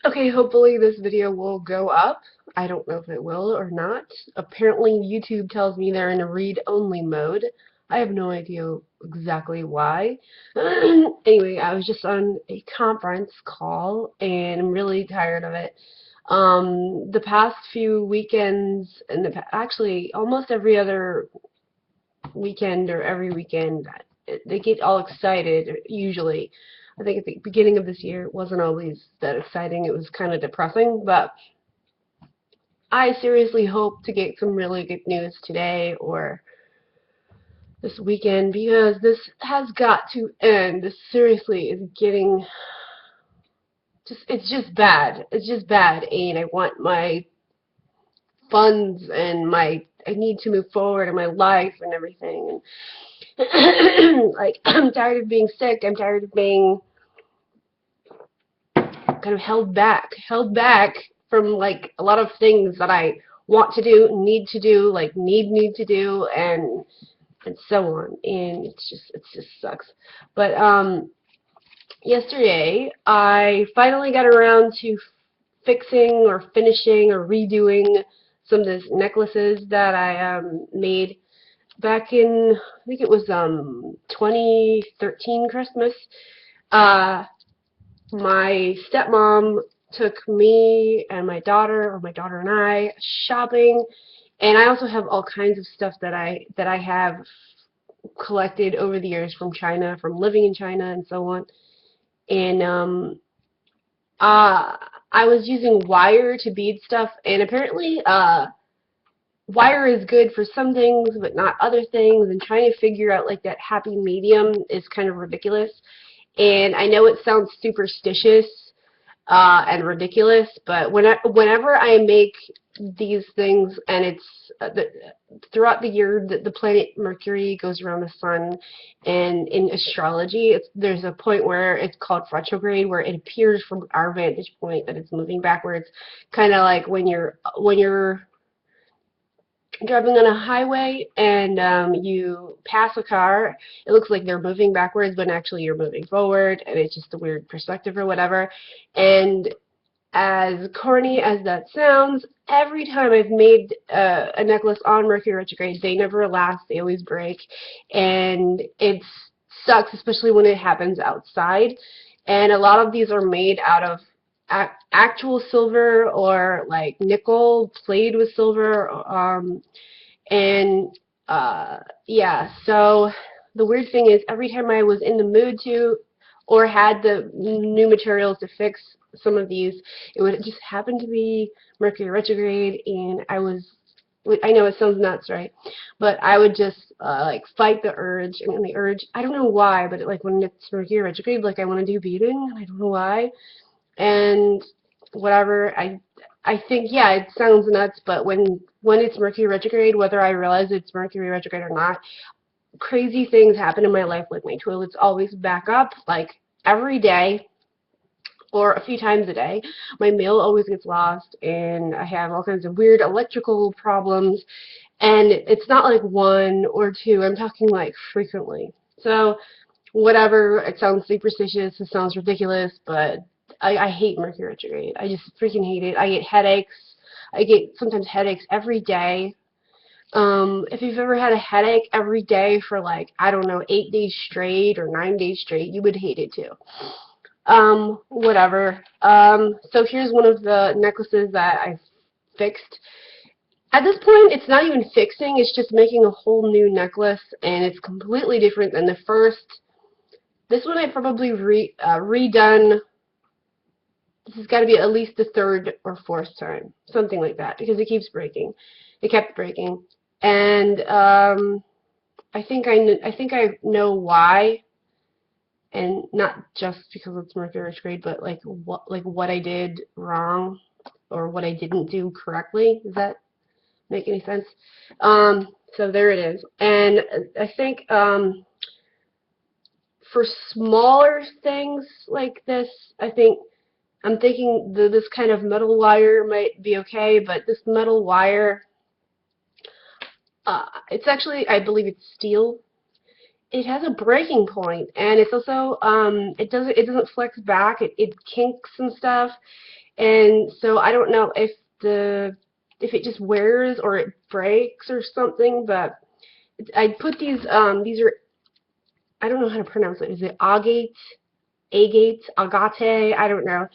Okay, hopefully this video will go up. I don't know if it will or not. Apparently YouTube tells me they're in a read-only mode. I have no idea exactly why. Anyway, I was just on a conference call and I'm really tired of it. The past few weekends, and actually almost every other weekend or every weekend, they get all excited usually. I think at the beginning of this year it wasn't always that exciting. It was kind of depressing, but I seriously hope to get some really good news today or this weekend because this has got to end. This seriously is getting it's just bad. It's just bad, and I want my funds and I need to move forward in my life and everything. And like I'm tired of being sick. I'm tired of being kind of held back from like a lot of things that I want to do, need to do, like need to do, and so on. And it just sucks. But yesterday I finally got around to fixing or finishing or redoing some of these necklaces that I made back in I think it was 2013 Christmas. Uh, my stepmom took me and my daughter, or my daughter and I, shopping, and I also have all kinds of stuff that I have collected over the years from China, from living in China and so on. And uh, I was using wire to bead stuff, and apparently wire is good for some things, but not other things. And trying to figure out like that happy medium is kind of ridiculous. And I know it sounds superstitious and ridiculous, but whenever I make these things, and it's throughout the year the planet Mercury goes around the sun, and in astrology, there's a point where it's called retrograde, where it appears from our vantage point that it's moving backwards, kind of like when you're driving on a highway and you pass a car, it looks like they're moving backwards, but actually you're moving forward, and it's just a weird perspective or whatever. And as corny as that sounds, every time I've made a necklace on Mercury Retrograde, they never last. They always break, and it sucks, especially when it happens outside. And a lot of these are made out of actual silver or like nickel plated with silver. And yeah, so the weird thing is every time I was in the mood to or had the new materials to fix some of these, it would just happen to be Mercury retrograde, and I know it sounds nuts, right? But I would just like fight the urge, and the urge, I don't know why, but like when it's Mercury retrograde, like I want to do beading, and I don't know why. And whatever, I think, yeah, it sounds nuts, but when it's Mercury retrograde, whether I realize it's Mercury retrograde or not, crazy things happen in my life. Like my toilets always back up, like every day or a few times a day. My mail always gets lost, and I have all kinds of weird electrical problems. And it's not like one or two. I'm talking like frequently. So whatever, it sounds superstitious, it sounds ridiculous, but I hate Mercury retrograde. I just freaking hate it. I get headaches. I get sometimes headaches every day. If you've ever had a headache every day for like, I don't know, 8 days straight or 9 days straight, you would hate it too. Whatever. So here's one of the necklaces that I fixed. At this point, it's not even fixing, it's just making a whole new necklace, and it's completely different than the first. This one I probably redone. This has got to be at least the third or fourth time, something like that, because it keeps breaking. It kept breaking, and I think I know why, and not just because it's Mercury retrograde, but like what I did wrong or what I didn't do correctly. Does that make any sense? So there it is, and I think for smaller things like this, I'm thinking this kind of metal wire might be okay, but this metal wire, it's actually, I believe it's steel. It has a breaking point, and it's also, it doesn't flex back. It kinks and stuff, And so I don't know if it just wears or it breaks or something, but I put these are, I don't know how to pronounce it. Is it agate, I don't know.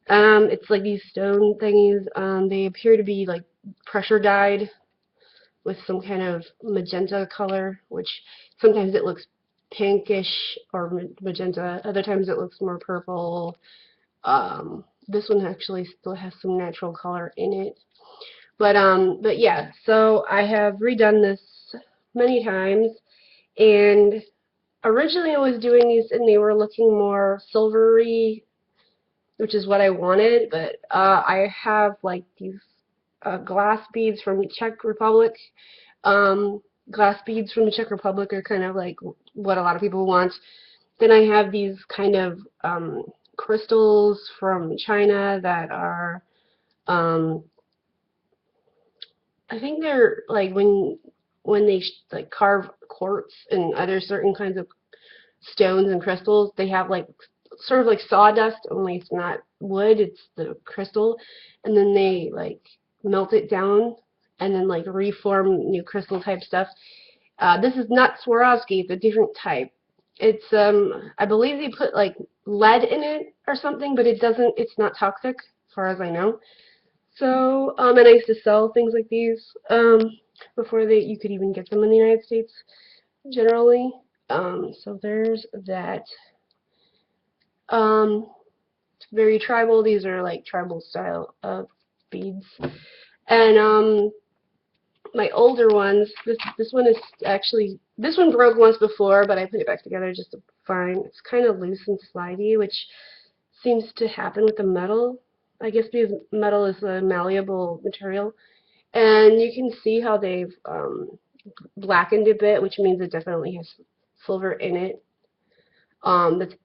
It's like these stone thingies. They appear to be like pressure dyed with some kind of magenta color, which sometimes it looks pinkish or magenta. Other times it looks more purple. This one actually still has some natural color in it. But yeah, so I have redone this many times, and originally I was doing these and they were looking more silvery, which is what I wanted, but I have like these glass beads from the Czech Republic. Um, Glass beads from the Czech Republic are kind of like what a lot of people want. Then I have these kind of crystals from China that are, um, I think they're like when they like carve quartz and other certain kinds of stones and crystals, they have like sort of like sawdust, only it's not wood, it's the crystal, and then they like melt it down and then like reform new crystal type stuff. This is not Swarovski, it's a different type. It's I believe they put like lead in it or something, but it's not toxic as far as I know. So and I used to sell things like these before you could even get them in the United States generally. So there's that. It's very tribal. These are like tribal style of beads. And my older ones, this one is actually, this one broke once before, but I put it back together just fine. It's kind of loose and slidey, which seems to happen with the metal. I guess because metal is a malleable material. And you can see how they've blackened a bit, which means it definitely has silver in it.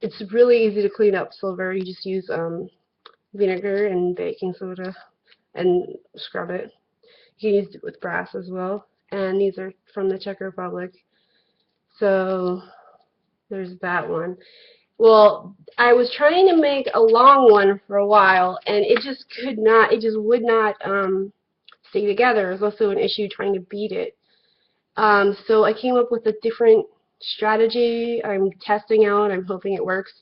It's really easy to clean up silver. You just use vinegar and baking soda and scrub it. You can use it with brass as well. And these are from the Czech Republic. So there's that one. Well, I was trying to make a long one for a while, and it just would not stay together. It was also an issue trying to beat it. So I came up with a different strategy. I'm testing out. I'm hoping it works.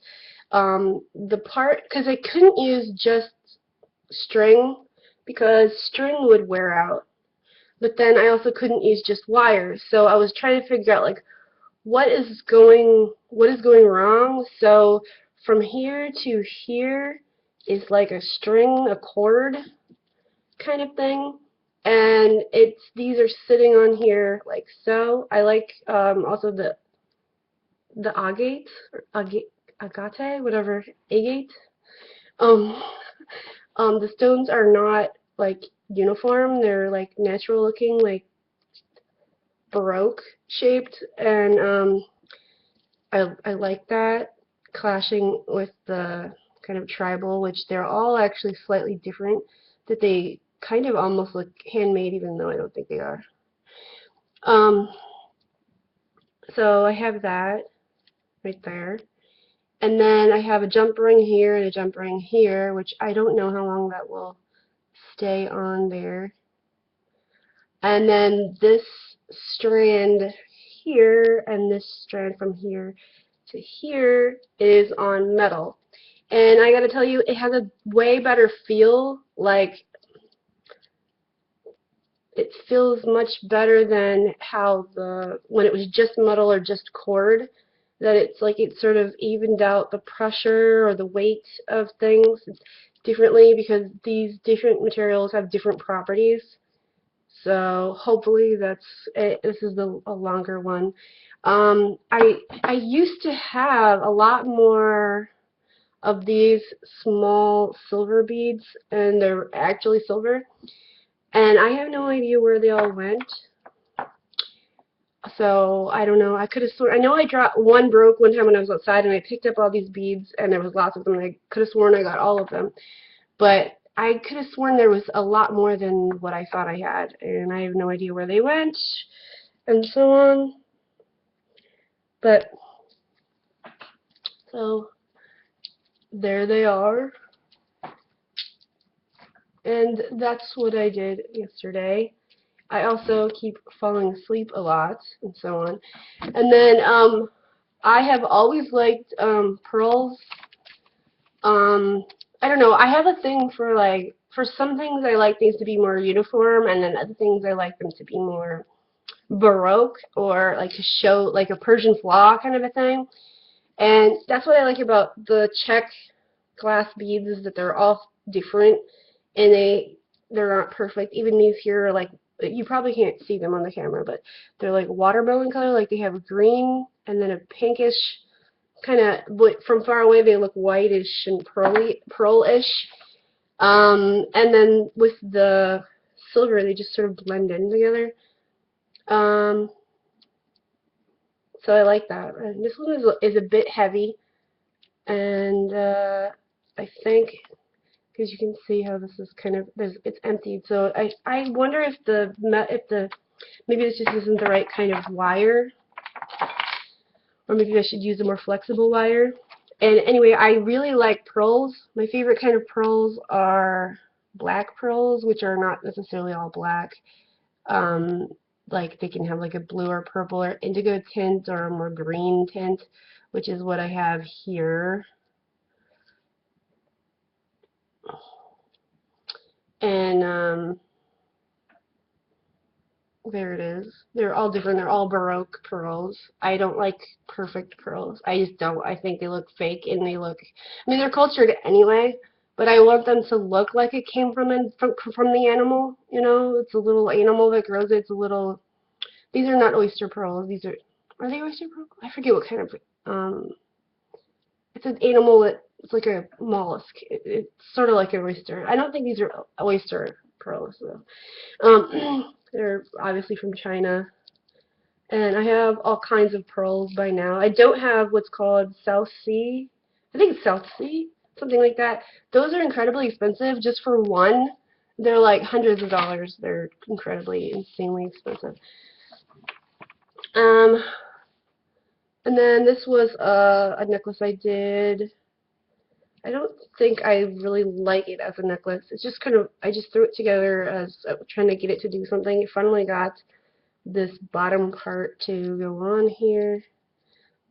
Because I couldn't use just string because string would wear out. But then I also couldn't use just wires. So I was trying to figure out like what is going wrong. So from here to here is like a string, a cord kind of thing. And these are sitting on here like so. I like also the agate or agate, whatever, agate. Um, the stones are not like uniform. They're like natural looking, like Baroque shaped, and I like that clashing with the kind of tribal, which they're all actually slightly different. That they kind of almost look handmade, even though I don't think they are. Um, so I have that right there. And then I have a jump ring here and a jump ring here, which I don't know how long that will stay on there. And then this strand here and this strand from here to here is on metal. And I gotta tell you, it has a way better feel. Like, it feels much better than how when it was just metal or just cord, that it's like it sort of evened out the pressure or the weight of things differently because these different materials have different properties. So hopefully that's it. This is a longer one. I used to have a lot more of these small silver beads, and they're actually silver. And I have no idea where they all went. So I don't know. I could have sworn. I know I dropped one broke one time when I was outside, and I picked up all these beads, and there was lots of them. And I could have sworn I got all of them, but I could have sworn there was a lot more than what I thought I had, and I have no idea where they went, and so on. But so there they are. And that's what I did yesterday. I also keep falling asleep a lot and so on. And then I have always liked pearls. I don't know. I have a thing for like for some things I like things to be more uniform, and then other things I like them to be more Baroque or like to show like a Persian flaw kind of a thing. And that's what I like about the Czech glass beads is that they're all different and they're not perfect. Even these here are like you probably can't see them on the camera, but they're like watermelon color, like they have green and then a pinkish kind of, but from far away they look whitish and pearlish. And then with the silver, they just sort of blend in together. Um, so I like that. And this one is a bit heavy, and I think because you can see how this is kind of it's emptied. So I wonder if the maybe this just isn't the right kind of wire, or maybe I should use a more flexible wire. And anyway, I really like pearls. My favorite kind of pearls are black pearls, which are not necessarily all black. Um, like they can have like a blue or purple or indigo tint or a more green tint, which is what I have here. And there it is. They're all different. They're all Baroque pearls. I don't like perfect pearls. I just don't. I think they look fake and they look, I mean, they're cultured anyway, but I want them to look like it came from the animal. You know, it's a little animal that grows it. It's a little, these are not oyster pearls. These are they oyster pearls? I forget what kind of, it's an animal that, it's like a mollusk. It's sort of like an oyster. I don't think these are oyster pearls, though. They're obviously from China. And I have all kinds of pearls by now. I don't have what's called South Sea. I think it's South Sea, something like that. Those are incredibly expensive just for one. They're like hundreds of dollars. They're incredibly, insanely expensive. Um, and then this was a necklace I did. I don't think I really like it as a necklace. It's just kind of, I just threw it together as trying to get it to do something. It finally got this bottom part to go on here.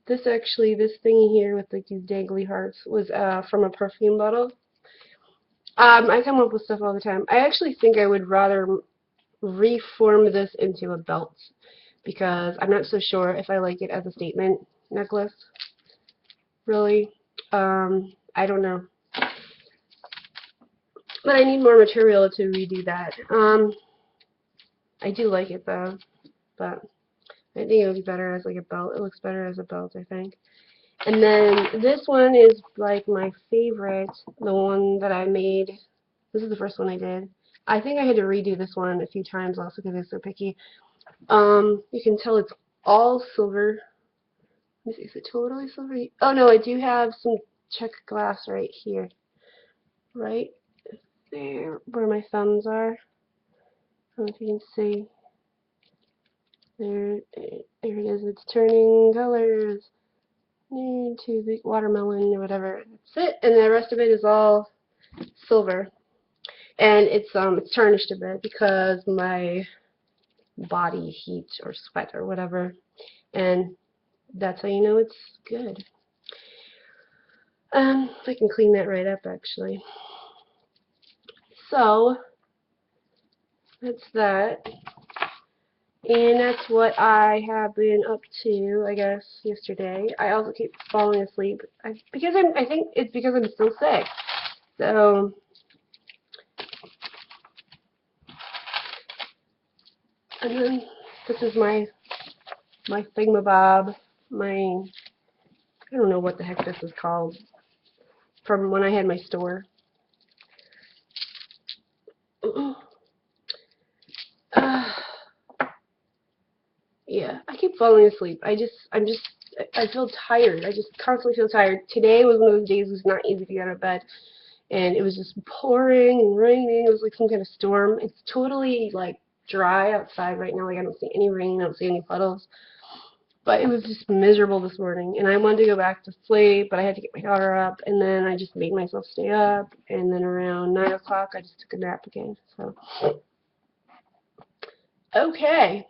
This thingy here with like these dangly hearts was from a perfume bottle. I come up with stuff all the time. I actually think I would rather reform this into a belt because I'm not so sure if I like it as a statement necklace. Really, I don't know. But I need more material to redo that. I do like it though, but I think it would be better as like a belt. It looks better as a belt, I think. And then this one is like my favorite, the one that I made. This is the first one I did. I think I had to redo this one a few times also because it's so picky. You can tell it's all silver. Let me see, is it totally silver? Oh no, I do have some Czech glass right here. Right there, where my thumbs are. I don't know if you can see. There it is. It's turning colors into the watermelon or whatever. That's it, and the rest of it is all silver. And it's tarnished a bit because my body heat or sweat or whatever, and that's how you know it's good. I can clean that right up actually. So that's that. And that's what I have been up to, I guess, yesterday. I also keep falling asleep I think it's because I'm still sick. So, and then this is my thingamabob, I don't know what the heck this is called, from when I had my store. Yeah, I keep falling asleep. I feel tired. I just constantly feel tired. Today was one of those days it was not easy to get out of bed. And it was just pouring and raining. It was like some kind of storm. It's totally like dry outside right now. Like I don't see any rain. I don't see any puddles. But it was just miserable this morning, and I wanted to go back to sleep, but I had to get my daughter up, and then I just made myself stay up, and then around 9 o'clock I just took a nap again. So, okay.